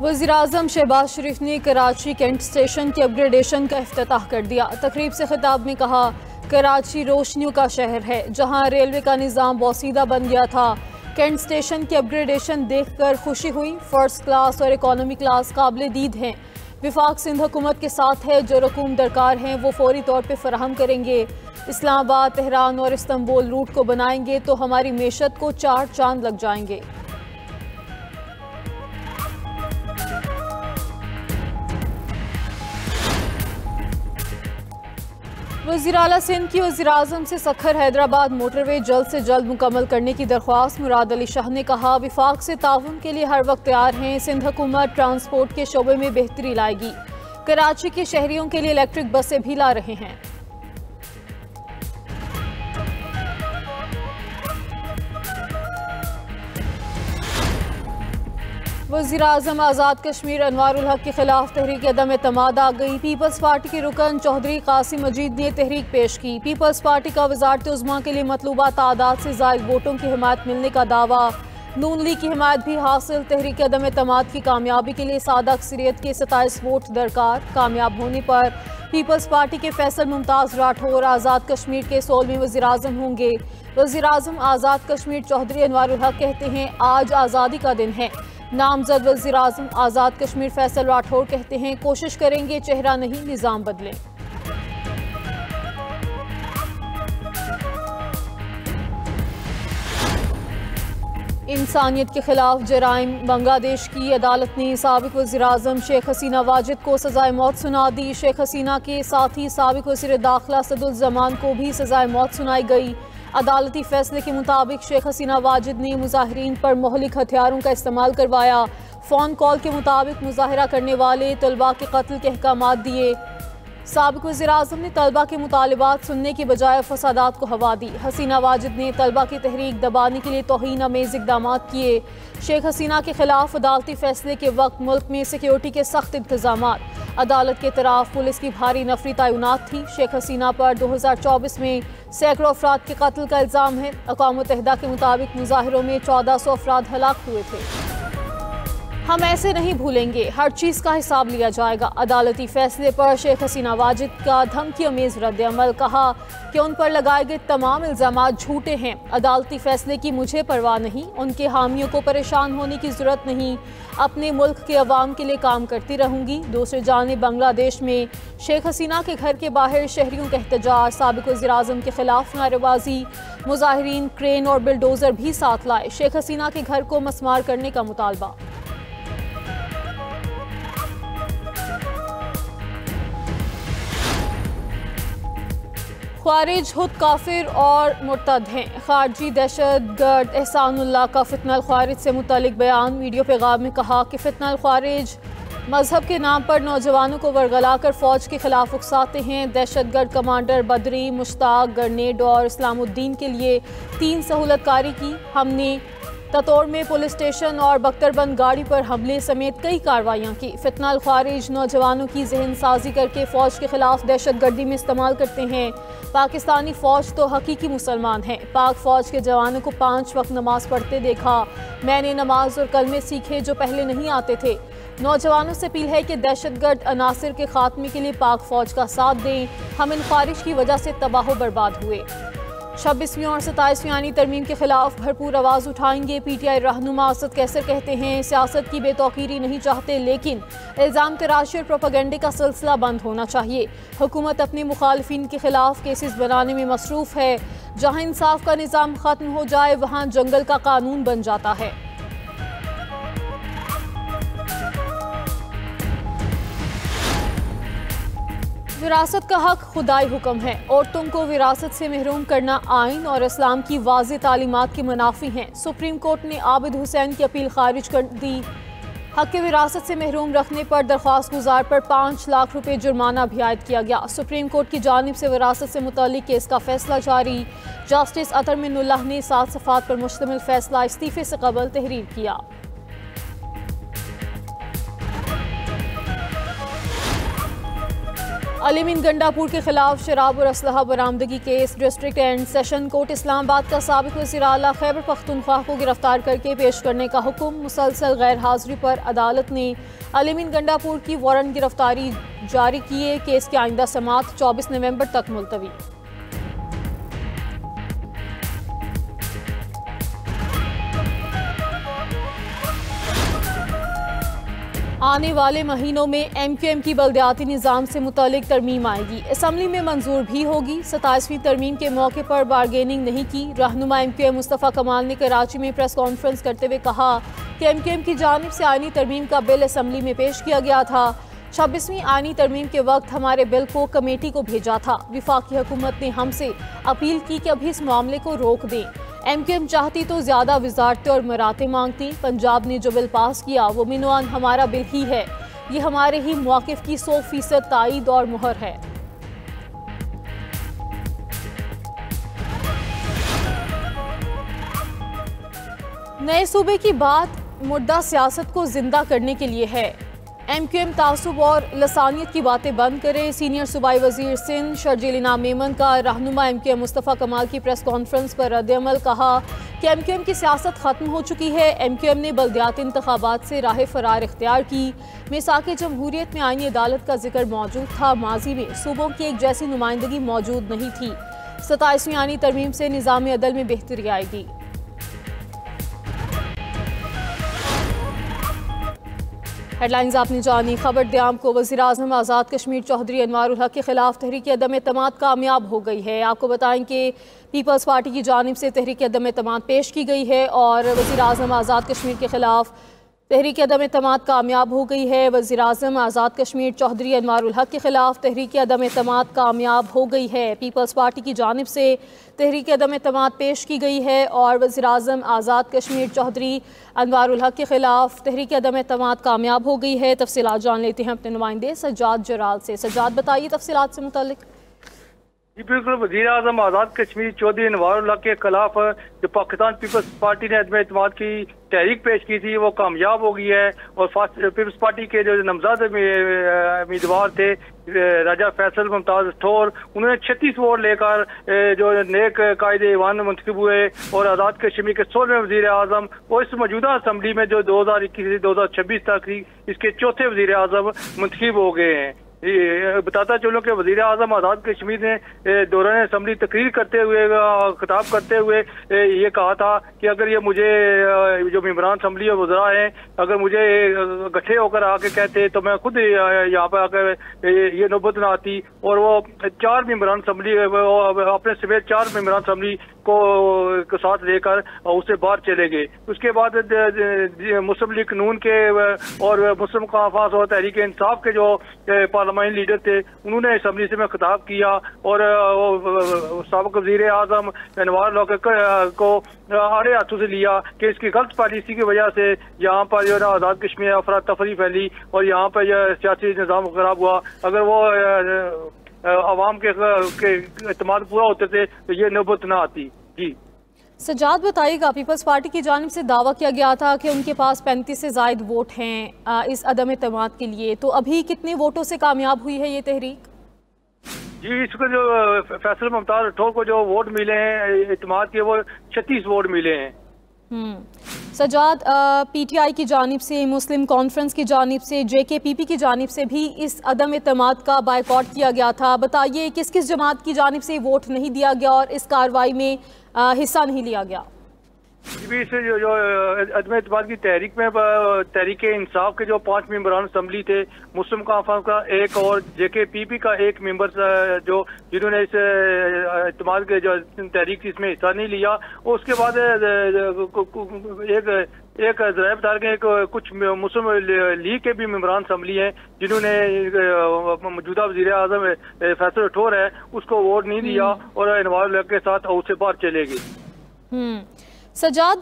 वज़ीर-ए-आज़म शहबाज शरीफ ने Karachi cantt station के अपग्रेडेशन का इफ्तिताह कर दिया। तकरीब से खिताब में कहा, कराची रोशनियों का शहर है, जहां रेलवे का निज़ाम बोसीदा बन गया था। कैंट स्टेशन की अपग्रेडेशन देखकर खुशी हुई। फर्स्ट क्लास और इकॉनमी क्लास काबिल दीद हैं। विफाक सिंध हुकूमत के साथ है, जो रकूम दरकार हैं वो फौरी तौर पर फराहम करेंगे। इस्लामाबाद, तेहरान और इस्तंबुल रूट को बनाएंगे तो हमारी मेशत को 4 चांद लग जाएंगे। वज़ीर आला सिंध की वज़ीर-ए-आज़म से सखर हैदराबाद मोटरवे जल्द से जल्द मुकम्मल करने की दरख्वास्त। मुराद अली शाह ने कहा, विफाक से ताउन के लिए हर वक्त तैयार हैं। सिंध हुकूमत ट्रांसपोर्ट के शोबे में बेहतरी लाएगी। कराची के शहरियों के लिए इलेक्ट्रिक बसें भी ला रहे हैं। वज़ीर-ए-आज़म आज़ाद कश्मीर अनवारुल हक के खिलाफ तहरीक अदम एतमाद आ गई। पीपल्स पार्टी के रुकन चौधरी कासिम मजीद ने तहरीक पेश की। पीपल्स पार्टी का वज़ारत उज़्मा के लिए मतलूबा तादाद से ज़ायद वोटों की हिमायत मिलने का दावा। नून लीग की हिमायत भी हासिल। तहरीक अदम एतमाद की कामयाबी के लिए सादा अक्सरियत के 27 वोट दरकार। कामयाब होने पर पीपल्स पार्टी के फैसल मुमताज़ राठौर आज़ाद कश्मीर के 16वें वज़ीर-ए-आज़म होंगे। वज़ीर-ए-आज़म आज़ाद कश्मीर चौधरी अनवारुल हक कहते हैं, आज आज़ादी का दिन है। नामजद वज़ीर-ए-आज़म आज़ाद कश्मीर फैसल राठौर कहते हैं, कोशिश करेंगे चेहरा नहीं निज़ाम बदलें। इंसानियत के खिलाफ जराइम। बांग्लादेश की अदालत ने साबिक वज़ीर-ए-आज़म शेख हसीना वाजिद को सज़ाए मौत सुना दी। शेख हसीना के साथी साबिक वज़ीर दाखिला सदुल-ज़मान को भी सज़ाए मौत सुनाई गई। अदालती फैसले के मुताबिक शेख हसीना वाजिद ने मुजाहिरीन पर मोहलिक हथियारों का इस्तेमाल करवाया। फ़ोन कॉल के मुताबिक मुजाहरा करने वाले तलबा के कत्ल के अहकामात दिए। साबिक वज़ीर-ए-आज़म ने तलबा के मुतालिबात सुनने की बजाय फसादात को हवा दी। हसीना वाजिद ने तलबा की तहरीक दबाने के लिए तौहीन आमेज़ इक़दामात किए। शेख हसीना के खिलाफ अदालती फैसले के वक्त मुल्क में सिक्योरिटी के सख्त इंतजामात। अदालत के तराफ पुलिस की भारी नफरी तैनात थी। शेख हसीना पर 2024 में सैकड़ों अफराद के कत्ल का इल्ज़ाम है। अक़वाम मुत्तहिदा के मुताबिक मुजाहिरों में 1400 अफराद हलाक हुए थे। हम ऐसे नहीं भूलेंगे, हर चीज़ का हिसाब लिया जाएगा। अदालती फैसले पर शेख हसीना वाजिद का धमकी अमेज़ रद्द-ए-अमल। कहा कि उन पर लगाए गए तमाम इल्ज़ामात झूठे हैं। अदालती फैसले की मुझे परवाह नहीं, उनके हामियों को परेशान होने की ज़रूरत नहीं। अपने मुल्क के अवाम के लिए काम करती रहूँगी। दूसरी जानिब बांग्लादेश में शेख हसीना के घर के बाहर शहरियों का एहतजाज। साबिक वज़ीर-ए-आज़म के खिलाफ नारेबाजी। मुजाहिरीन क्रेन और बिलडोज़र भी साथ लाए। शेख हसीना के घर को मसमार करने का मुतालबा। ख्वारिज खुद काफिर और मुर्तद हैं। खारजी दहशतगर्द एहसानुल्लाह का फितनल ख्वारिज से मुतालिक बयान। वीडियो पैगाम में कहा कि फितनल ख्वारिज मजहब के नाम पर नौजवानों को वरगला कर फौज के खिलाफ उकसाते हैं। दहशतगर्द कमांडर बदरी, मुश्ताक, गरनेड और इस्लामुद्दीन के लिए 3 सहूलतकारी की। हमने ततौर में पुलिस स्टेशन और बख्तरबंद गाड़ी पर हमले समेत कई कार्रवाइयाँ की। फितनल ख्वारिज नौजवानों की जहन साजी करके फ़ौज के खिलाफ दहशतगर्दी में इस्तेमाल करते हैं। पाकिस्तानी फ़ौज तो हकीकी मुसलमान है। पाक फ़ौज के जवानों को 5 वक्त नमाज पढ़ते देखा। मैंने नमाज और कलमे सीखे जो पहले नहीं आते थे। नौजवानों से अपील है कि दहशतगर्द अनासिर के खात्मे के लिए पाक फ़ौज का साथ दें। हम इन ख्वारिज की वजह से तबाह बर्बाद हुए। 26वीं और 27वीं आईनी तरमीम के खिलाफ भरपूर आवाज़ उठाएंगे। PTI रहनुमा असद कैसर कहते हैं, सियासत की बेतौकीरी नहीं चाहते, लेकिन इल्ज़ाम तराशी और प्रोपेगेंडे का सिलसिला बंद होना चाहिए। हुकूमत अपने मुखालिफिन के खिलाफ केसेस बनाने में मसरूफ़ है। जहाँ इंसाफ का निज़ाम ख़त्म हो जाए वहाँ जंगल का कानून बन जाता है। विरासत का हक खुदाई हुक्म है। औरतों को विरासत से महरूम करना आइन और इस्लाम की वाज़ेह तालीमात के मुनाफी है। सुप्रीम कोर्ट ने आबिद हुसैन की अपील खारिज कर दी। हक के विरासत से महरूम रखने पर दरख्वास्त गुजार पर 5 लाख रुपए जुर्माना भी आयद किया गया। सुप्रीम कोर्ट की जानिब से विरासत से मुतालिक केस का फैसला जारी। जस्टिस अतर मिनुल्लाह ने 7 सफ़ात पर मुश्तमिल फैसला इस्तीफे से कबल तहरीर किया। अलीमीन गंडापुर के खिलाफ शराब और असलहा बरामदगी case. District and session court Islamabad का साबिक वज़ीर आला खैबर पख्तूनख्वा को गिरफ्तार करके पेश करने का हुक्म। मुसलसल गैर हाजिरी पर अदालत ने अलीमीन गंडापुर की वारंट गिरफ्तारी जारी किए। केस की आइंदा समाअत 24 नवंबर तक मुलतवी। आने वाले महीनों में MQM की बल्दियाती निज़ाम से मुतल्लिक तरमीम आएगी। असम्बली में मंजूर भी होगी। 27वीं तरमीम के मौके पर बारगेनिंग नहीं की। रहनुमा MQM मुस्तफ़ा कमाल ने कराची में प्रेस कॉन्फ्रेंस करते हुए कहा कि MQM की जानिब से आईनी तरमीम का बिल असम्बली में पेश किया गया था। 26वीं आईनी तरमीम के वक्त हमारे बिल को कमेटी को भेजा था। वफाकी हुकूमत ने हमसे अपील की कि अभी इस मामले को रोक दें। MQM चाहती तो ज्यादा वजारतें और मराते मांगती। पंजाब ने जो बिल पास किया वो मिनवान हमारा बिल ही है। ये हमारे ही मौक़िफ़ की 100% ताईद और मुहर है। नए सूबे की बात मुर्दा सियासत को जिंदा करने के लिए है। MQM तासुब और लसानियत की बातें बंद करे। सीनियर सूबाई वजीर सिंध शर्जील इनाम मेमन का रहनुमा MQM मुस्तफ़ा कमाल की प्रेस कॉन्फ्रेंस पर रद्द-ए-अमल। कहा कि MQM की सियासत ख़त्म हो चुकी है। MQM ने बल्दियाती इंतखाबात से राह फरार इख्तियार की। मिसाक़े जमहूरियत में आईनी अदालत का जिक्र मौजूद था। माजी में सूबों की एक जैसी नुमाइंदगी मौजूद नहीं थी। 27वीं आईनी तरमीम से निज़ाम अदल में बेहतरी आएगी। हेडलाइंस आपने जानी। खबर दे आपको। वज़ीर-ए-आज़म आज़ाद कश्मीर चौधरी अनवारुल हक के खिलाफ तहरीक अदम एतमाद कामयाब हो गई है। आपको बताएं कि पीपल्स पार्टी की जानिब से तहरीक अदम एतमाद पेश की गई है और वज़ीर-ए-आज़म आज़ाद कश्मीर के खिलाफ तहरीक अदम एतमाद कामयाब हो गई है। वज़ीर-ए-आज़म आज़ाद कश्मीर चौधरी अनवारुल हक के खिलाफ तहरीक अदम एतमाद कामयाब हो गई है। पीपल्स पार्टी की जानिब से तहरीक अदम एतमाद पेश की गई है और वज़ीर-ए-आज़म आज़ाद कश्मीर चौधरी अनवारुल हक के खिलाफ तहरीक अदम एतमाद कामयाब हो गई है। तफसीलात जान लेते हैं अपने नुमाइंदे सज्जाद जराल से। सज्जाद, बताइए तफसीलात से मुतालिक। जी बिल्कुल, वज़ीर-ए-आज़म आज़ाद कश्मीर चौधरी अनवारुल हक के खिलाफ जो पाकिस्तान पीपल्स पार्टी ने अदम एतमाद की तहरीक पेश की थी वो कामयाब हो गई है और पीपल्स पार्टी के जो नामज़द उम्मीदवार थे राजा फैसल मुमताज़ ठोर, उन्होंने 36 वोट लेकर जो नेक कायदे ईवान मुंतखब हुए और आज़ाद कश्मीर के 16वें वज़ीर-ए-आज़म और इस मौजूदा असम्बली में जो 2021 से 2026 तक थी इसके चौथे वज़ीर-ए-आज़म मुंतखब हो गए हैं। बताता चलो कि वज़ीर-ए-आज़म आज़ाद कश्मीर ने दौरान असम्बली तकरीर करते हुए खिताब करते हुए ये कहा था कि अगर ये मुझे जो मेंबरान असम्बली और वज़रा हैं अगर मुझे इकट्ठे होकर आके कहते तो मैं खुद यहाँ पर आकर ये नौबत ना आती। और वो 4 मेंबरान असम्बली अपने समेत 4 मेंबरान असम्बली को साथ लेकर उससे बाहर चले गए। उसके बाद मुस्लिम लीग नून के और मुस्लिम काफ़ास और तहरीक इंसाफ के जो पार्लियामेंट लीडर थे उन्होंने असम्बली से में खिताब किया और साबिक़ वज़ीर-ए-आज़म अनवारुल हक को आड़े हाथों से लिया कि इसकी गलत पॉलिसी की वजह से यहाँ पर जो है आज़ाद कश्मीर अफरा तफरी फैली और यहाँ पर यह सियासी निज़ाम खराब हुआ। अगर वो अवाम के एतमाद पूरा होते थे तो ये नौबत ना आती। जी सज्जाद, बताइएगा, पीपल्स पार्टी की जानिब से दावा किया गया था कि उनके पास 35 से ज़ायद वोट हैं इस अदम एतमाद के लिए, तो अभी कितने वोटों से कामयाब हुई है ये तहरीक? जी, इसको जो फैसल मुमताज़ ठोर को जो वोट मिले हैं एतमाद के वो 36 वोट मिले हैं। सज्जाद, PTI की जानिब से, मुस्लिम कॉन्फ्रेंस की जानिब से, JKPP की जानिब से भी इस अदम एतमाद का बायकॉट किया गया था। बताइए किस किस जमात की जानिब से वोट नहीं दिया गया और इस कार्रवाई में हिस्सा नहीं लिया गया? इस जो अदम एतमाद की तहरीक में तहरीक इंसाफ के जो 5 मेंबरान असम्बली थे, मुस्लिम कॉन्फ्रेंस का एक और JKPP का एक मेंबर जो जिन्होंने इस एतमाद के जो तहरीक इसमें हिस्सा नहीं लिया। और उसके बाद एक ज़राए बता रहे हैं कुछ मुस्लिम लीग के भी मेंबरान असम्बली हैं जिन्होंने मौजूदा वज़ीर-ए-आज़म फैसल ठोर है उसको वोट नहीं दिया और अनवारुल हक के साथ उससे बाहर चले गए। सज्जाद,